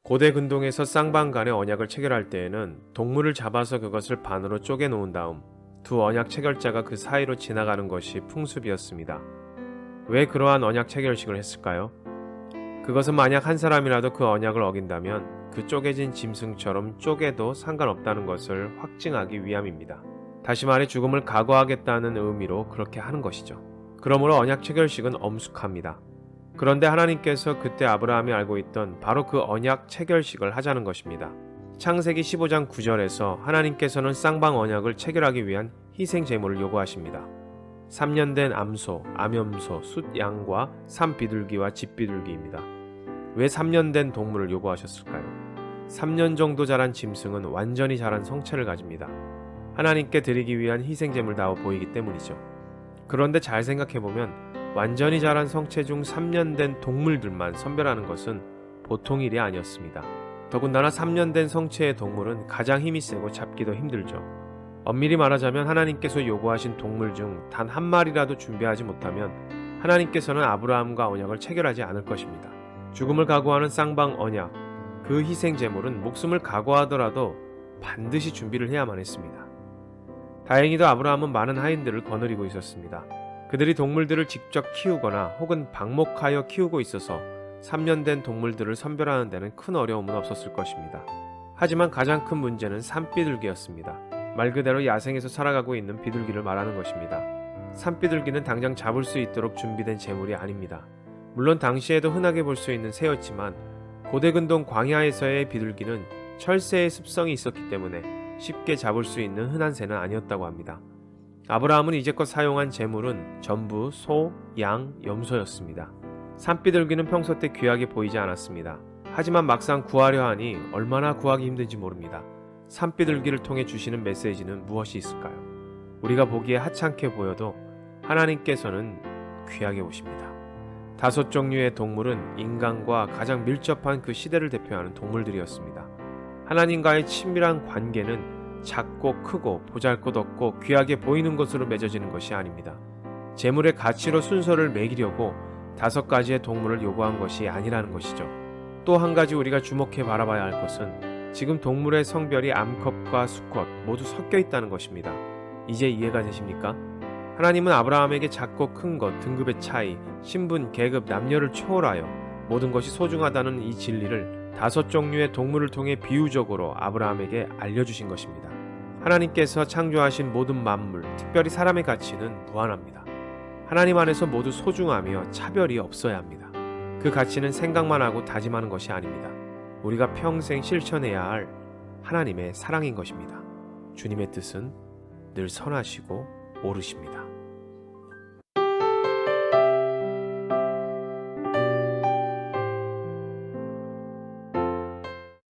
고대 근동에서 쌍방 간의 언약을 체결할 때에는 동물을 잡아서 그것을 반으로 쪼개 놓은 다음 두 언약 체결자가 그 사이로 지나가는 것이 풍습이었습니다. 왜 그러한 언약 체결식을 했을까요? 그것은 만약 한 사람이라도 그 언약을 어긴다면 그 쪼개진 짐승처럼 쪼개도 상관없다는 것을 확증하기 위함입니다. 다시 말해 죽음을 각오하겠다는 의미로 그렇게 하는 것이죠. 그러므로 언약 체결식은 엄숙합니다. 그런데 하나님께서 그때 아브라함이 알고 있던 바로 그 언약 체결식을 하자는 것입니다. 창세기 15장 9절에서 하나님께서는 쌍방 언약을 체결하기 위한 희생 제물을 요구하십니다. 3년 된 암소, 암염소, 숫양과 산비둘기와 집비둘기입니다. 왜 3년 된 동물을 요구하셨을까요? 3년 정도 자란 짐승은 완전히 자란 성체를 가집니다. 하나님께 드리기 위한 희생 제물다워 보이기 때문이죠. 그런데 잘 생각해보면 완전히 자란 성체 중 3년 된 동물들만 선별하는 것은 보통 일이 아니었습니다. 더군다나 3년 된 성체의 동물은 가장 힘이 세고 잡기도 힘들죠. 엄밀히 말하자면 하나님께서 요구하신 동물 중 단 한 마리라도 준비하지 못하면 하나님께서는 아브라함과 언약을 체결하지 않을 것입니다. 죽음을 각오하는 쌍방 언약, 그 희생 제물은 목숨을 각오하더라도 반드시 준비를 해야만 했습니다. 다행히도 아브라함은 많은 하인들을 거느리고 있었습니다. 그들이 동물들을 직접 키우거나 혹은 방목하여 키우고 있어서 3년 된 동물들을 선별하는 데는 큰 어려움은 없었을 것입니다. 하지만 가장 큰 문제는 산비둘기였습니다. 말 그대로 야생에서 살아가고 있는 비둘기를 말하는 것입니다. 산비둘기는 당장 잡을 수 있도록 준비된 제물이 아닙니다. 물론 당시에도 흔하게 볼 수 있는 새였지만 고대 근동 광야에서의 비둘기는 철새의 습성이 있었기 때문에 쉽게 잡을 수 있는 흔한 새는 아니었다고 합니다. 아브라함은 이제껏 사용한 제물은 전부 소, 양, 염소였습니다. 산비둘기는 평소 때 귀하게 보이지 않았습니다. 하지만 막상 구하려 하니 얼마나 구하기 힘든지 모릅니다. 산비둘기를 통해 주시는 메시지는 무엇이 있을까요? 우리가 보기에 하찮게 보여도 하나님께서는 귀하게 보십니다. 5 종류의 동물은 인간과 가장 밀접한 그 시대를 대표하는 동물들이었습니다. 하나님과의 친밀한 관계는 작고 크고 보잘것없고 귀하게 보이는 것으로 맺어지는 것이 아닙니다. 재물의 가치로 순서를 매기려고 5가지의 동물을 요구한 것이 아니라는 것이죠. 또 한 가지 우리가 주목해 바라봐야 할 것은 지금 동물의 성별이 암컷과 수컷 모두 섞여 있다는 것입니다. 이제 이해가 되십니까? 하나님은 아브라함에게 작고 큰 것, 등급의 차이, 신분, 계급, 남녀를 초월하여 모든 것이 소중하다는 이 진리를 5 종류의 동물을 통해 비유적으로 아브라함에게 알려주신 것입니다. 하나님께서 창조하신 모든 만물, 특별히 사람의 가치는 무한합니다. 하나님 안에서 모두 소중하며 차별이 없어야 합니다. 그 가치는 생각만 하고 다짐하는 것이 아닙니다. 우리가 평생 실천해야 할 하나님의 사랑인 것입니다. 주님의 뜻은 늘 선하시고 옳으십니다.